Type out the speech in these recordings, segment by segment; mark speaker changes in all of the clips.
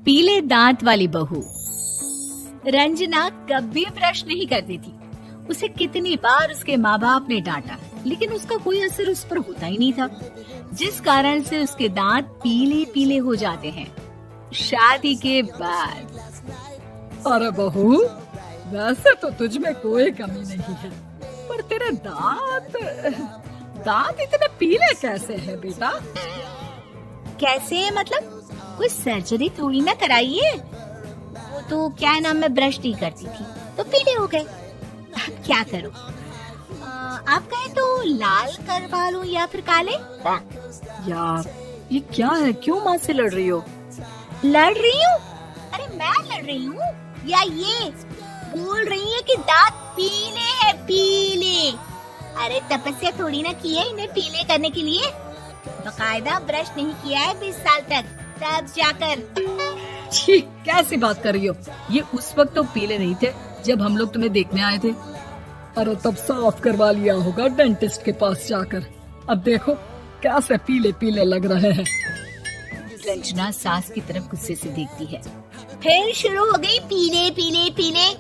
Speaker 1: पीले दांत वाली बहू। रंजना कभी ब्रश नहीं करती थी। उसे कितनी बार उसके माँ बाप ने डांटा, लेकिन उसका कोई असर उस पर होता ही नहीं था, जिस कारण से उसके दांत पीले पीले हो जाते हैं। शादी के बाद।
Speaker 2: अरे बहू, वैसे तो तुझ में कोई कमी नहीं है, पर तेरे दांत इतने पीले कैसे हैं बेटा?
Speaker 1: कैसे मतलब? कोई सर्जरी थोड़ी ना कराई है। वो तो क्या नाम, मैं ब्रश नहीं करती थी तो पीले हो गए। अब क्या करूं? आप कहें तो लाल करवा लूं या फिर काले?
Speaker 2: यार ये क्या है, क्यों माँ से लड़ रही हो?
Speaker 1: लड़ रही हूँ? अरे मैं लड़ रही हूँ या ये बोल रही है कि दांत पीले हैं, पीले। अरे तपस्या थोड़ी ना की है इन्हें पीले करने के लिए। बकायदा ब्रश नहीं किया है 20 साल तक, तब जाकर।
Speaker 2: छी, कैसी बात कर रही हो? ये उस वक्त तो पीले नहीं थे जब हम लोग तुम्हें देखने आए थे। अरे तब साफ करवा लिया होगा डेंटिस्ट के पास जाकर। अब देखो कैसे पीले पीले लग रहे हैं।
Speaker 1: रंजना सास की तरफ गुस्से से देखती है। फिर शुरू हो गई पीले पीले पीले।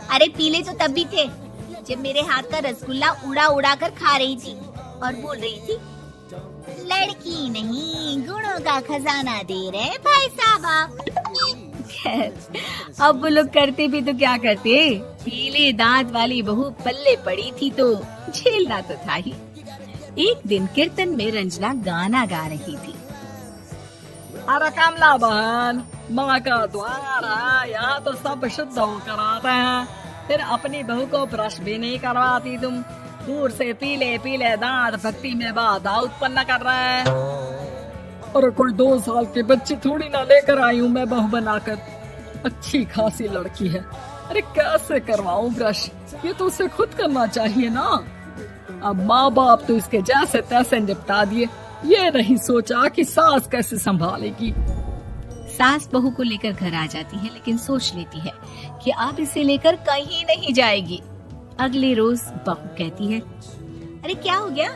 Speaker 1: अरे पीले तो तब भी थे जब मेरे हाथ का रसगुल्ला उड़ा उड़ा कर खा रही थी और बोल रही थी, लड़की नहीं गुणों का खजाना दे रहे भाई साहब आप। अब वो लोग करते भी तो क्या करते, पीले दांत वाली बहू पल्ले पड़ी थी तो झेलना तो था ही। एक दिन कीर्तन में रंजना गाना गा रही थी।
Speaker 2: अरे कमला बहन, माँ का द्वार है, यहाँ तो सब शुद्ध होकर आते हैं, फिर अपनी बहू को ब्रश भी नहीं करवाती तुम। दूर से पीले पीले दांत भक्ति में बाधा उत्पन्न कर रहे हैं। अरे कोई 2 साल के बच्चे थोड़ी ना लेकर आई हूँ मैं बहू बनाकर। अच्छी खासी लड़की है, अरे कैसे करवाऊँ ब्रश? ये तो उसे खुद करना चाहिए ना। अब माँ बाप तो इसके जैसे तैसे निपटा दिए, ये नहीं सोचा कि सास कैसे संभालेगी।
Speaker 1: सास बहू को लेकर घर आ जाती है, लेकिन सोच लेती है कि अब इसे लेकर कहीं नहीं जाएगी। अगले रोज बहू कहती है, अरे क्या हो गया,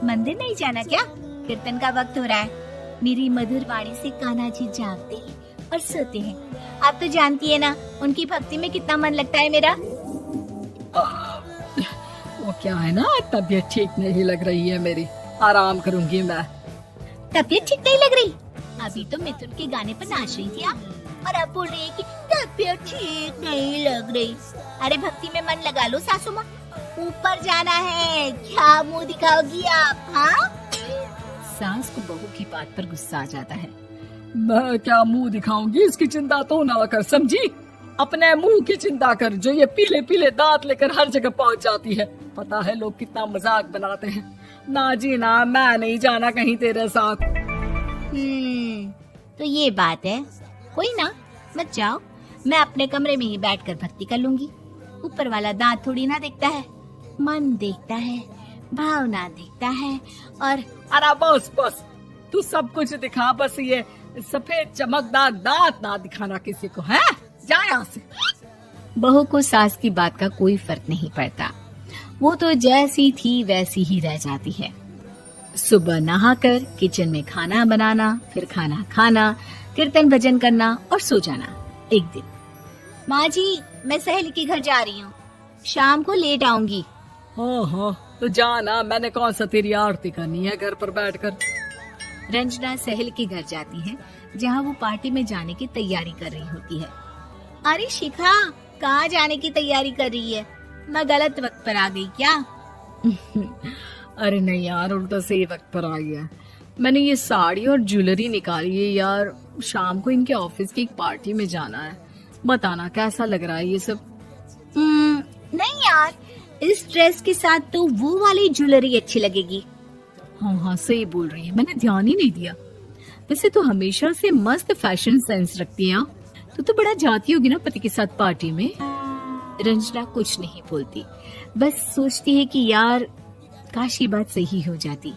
Speaker 1: मंदिर नहीं जाना क्या? कीर्तन का वक्त हो रहा है। मेरी मधुर वाणी से कान्हा जी जागते हैं और सोते हैं। आप तो जानती है ना उनकी भक्ति में कितना मन लगता है मेरा।
Speaker 2: वो क्या है ना, तबीयत ठीक नहीं लग रही है मेरी, आराम करूंगी मैं।
Speaker 1: तबीयत ठीक नहीं लग रही? अभी तो मिथुन के गाने पर नाच रही थी आप, और अब बोल रही है कि तबीयत ठीक नहीं लग रही। अरे भक्ति में मन लगा लो सासू माँ, ऊपर जाना है, क्या मुंह दिखाओगी आप? हाँ? सास को बहू की बात पर गुस्सा आ जाता है।
Speaker 2: मैं क्या मुंह दिखाऊंगी, इसकी चिंता तो ना कर, समझी? अपने मुंह की चिंता कर, जो ये पीले पीले दांत लेकर हर जगह पहुंच जाती है। पता है लोग कितना मजाक बनाते हैं। ना जी ना, मैं नहीं जाना कहीं तेरे साथ।
Speaker 1: तो ये बात है। कोई ना, मत जाओ, मैं अपने कमरे में ही बैठकर भक्ति कर लूंगी। ऊपर वाला दांत थोड़ी ना देखता है, मन देखता है, भावना देखता है। और
Speaker 2: अरे बस बस, तू सब कुछ दिखा, बस ये सफेद चमकदार दांत ना दिखाना किसी को, है? जा यहाँ से।
Speaker 1: बहू को सास की बात का कोई फर्क नहीं पड़ता, वो तो जैसी थी वैसी ही रह जाती है। सुबह नहाकर किचन में खाना बनाना, फिर खाना खाना, कीर्तन भजन करना और सो जाना। एक दिन, माँ जी मैं सहेली के घर जा रही हूँ, शाम को लेट आऊंगी।
Speaker 2: हाँ, तो जाना, मैंने कौन सा तेरी आरती करनी है घर पर बैठकर।
Speaker 1: रंजना सहेली के घर जाती है, जहाँ वो पार्टी में जाने की तैयारी कर रही होती है। अरे शिखा, कहाँ जाने की तैयारी कर रही है? मैं गलत वक्त पर आ गई क्या?
Speaker 2: अरे नहीं यार, उल्टा सही वक्त पर आई है। मैंने ये साड़ी और ज्वेलरी निकाली है यार, शाम को इनके ऑफिस की एक पार्टी में जाना है। बताना कैसा लग रहा है ये सब?
Speaker 1: नहीं यार, इस ड्रेस के साथ तो वो वाली ज्वेलरी अच्छी लगेगी।
Speaker 2: हाँ, सही बोल रही है, मैंने ध्यान ही नहीं दिया। वैसे तो हमेशा से मस्त फैशन सेंस रखती है। तो बड़ा जाती होगी ना पति के साथ पार्टी में।
Speaker 1: रंजना कुछ नहीं बोलती, बस सोचती है कि यार काश ये बात सही हो जाती।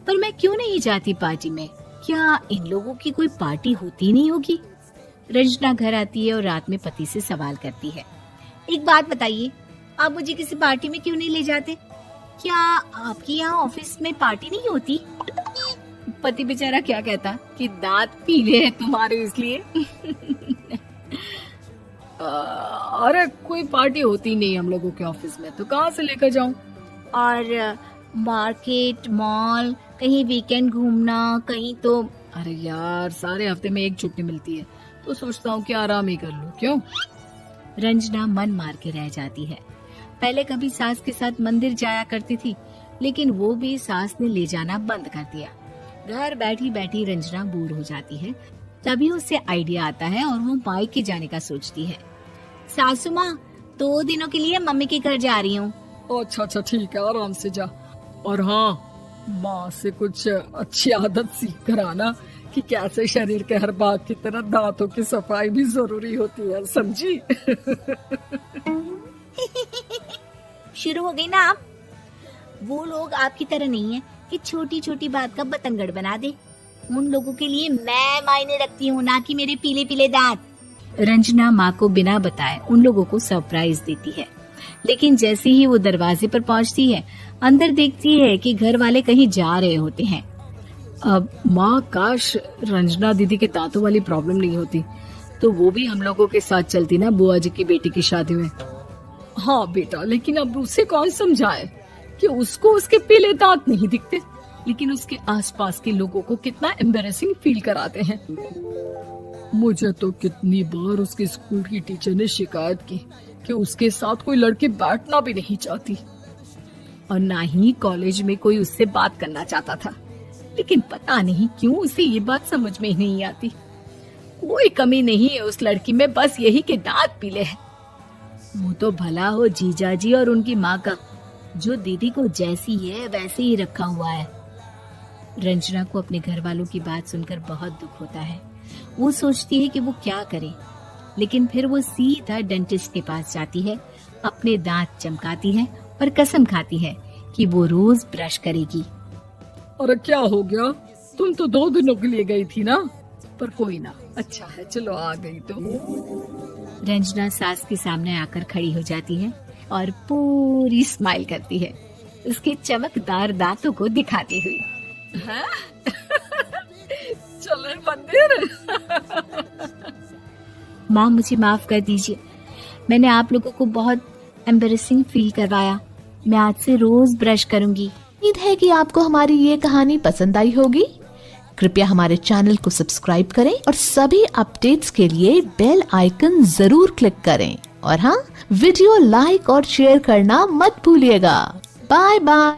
Speaker 1: पर मैं क्यों नहीं जाती पार्टी में? क्या इन लोगों की कोई पार्टी होती नहीं होगी? रंजना घर आती है और रात में पति से सवाल करती है, एक बात बताइए, आप मुझे किसी पार्टी में क्यों नहीं ले जाते? क्या आपके यहाँ ऑफिस में पार्टी नहीं होती? पति बेचारा क्या कहता कि दांत पीले हैं तुम्हारे इसलिए।
Speaker 2: अरे कोई पार्टी होती नहीं हम लोगों के ऑफिस में, तो कहाँ से लेकर जाऊं?
Speaker 1: और मार्केट, मॉल, कहीं वीकेंड घूमना, कहीं तो।
Speaker 2: अरे यार सारे हफ्ते में एक छुट्टी मिलती है, तो सोचता हूँ कि आराम ही कर लूं। क्यों?
Speaker 1: रंजना मन मार के रह जाती है। पहले कभी सास के साथ मंदिर जाया करती थी, लेकिन वो भी सास ने ले जाना बंद कर दिया। घर बैठी बैठी रंजना बोर हो जाती है। तभी उसे आइडिया आता है और वो मायके जाने का सोचती है। सासू माँ, 2 दिनों के लिए मम्मी के घर जा रही हूँ।
Speaker 2: अच्छा ठीक है, आराम से जा। और हाँ, माँ से कुछ अच्छी आदत सीख कर आना कि कैसे शरीर के हर भाग की तरह दांतों की सफाई भी जरूरी होती है, समझी?
Speaker 1: शुरू हो गई ना आप। वो लोग आपकी तरह नहीं है कि छोटी छोटी बात का बतंगड़ बना दे। उन लोगों के लिए मैं मायने रखती हूँ, ना कि मेरे पीले पीले दांत। रंजना माँ को बिना बताए उन लोगों को सरप्राइज देती है, लेकिन जैसे ही वो दरवाजे पर पहुँचती है, अंदर देखती है कि घर वाले कहीं जा रहे होते हैं।
Speaker 2: अब माँ, काश रंजना दीदी के दांतों वाली प्रॉब्लम नहीं होती, तो वो भी हम लोगों के साथ चलती ना बुआ जी की बेटी की शादी में। हाँ बेटा, लेकिन अब उसे कौन समझाए कि उसको उसके पीले दांत नहीं दिखते, लेकिन उसके आसपास के लोगों को कितना एम्बैरेसिंग फील कराते हैं। मुझे तो कितनी बार उसके स्कूल की टीचर ने शिकायत की कि उसके साथ कोई लड़की बैठना भी नहीं चाहती, और ना ही कॉलेज में कोई उससे बात करना चाहता था। लेकिन पता नहीं क्यों उसे ये बात समझ में ही नहीं आती। कोई कमी नहीं है उस लड़की में, बस यही कि दांत पीले हैं। वो तो भला हो जीजाजी और उनकी माँ का, जो दीदी को जैसी है वैसे ही रखा हुआ है। रंजना को अपने घर वालों की बात सुनकर बहुत दुख होता है। वो सोचती है कि वो क्या करे, लेकिन फिर वो सीधा डेंटिस्ट के पास जाती है, अपने दांत चमकाती है और कसम खाती है कि वो रोज ब्रश करेगी। अरे क्या हो गया? तुम तो 2 दिनों के लिए गई थी ना, पर कोई ना, अच्छा है, चलो आ गई तो। रंजना सास के सामने आकर खड़ी हो जाती है और पूरी स्माइल करती है, उसके चमकदार दांतों को दिखाती हुई। चले मंदिर। माँ, मुझे माफ कर दीजिए, मैंने आप लोगों को बहुत एम्बैरेसिंग फील करवाया। मैं आज से रोज ब्रश करूंगी।
Speaker 3: उम्मीद है कि आपको हमारी ये कहानी पसंद आई होगी। कृपया हमारे चैनल को सब्सक्राइब करें और सभी अपडेट्स के लिए बेल आइकन जरूर क्लिक करें। और हाँ, वीडियो लाइक और शेयर करना मत भूलिएगा। Bye bye.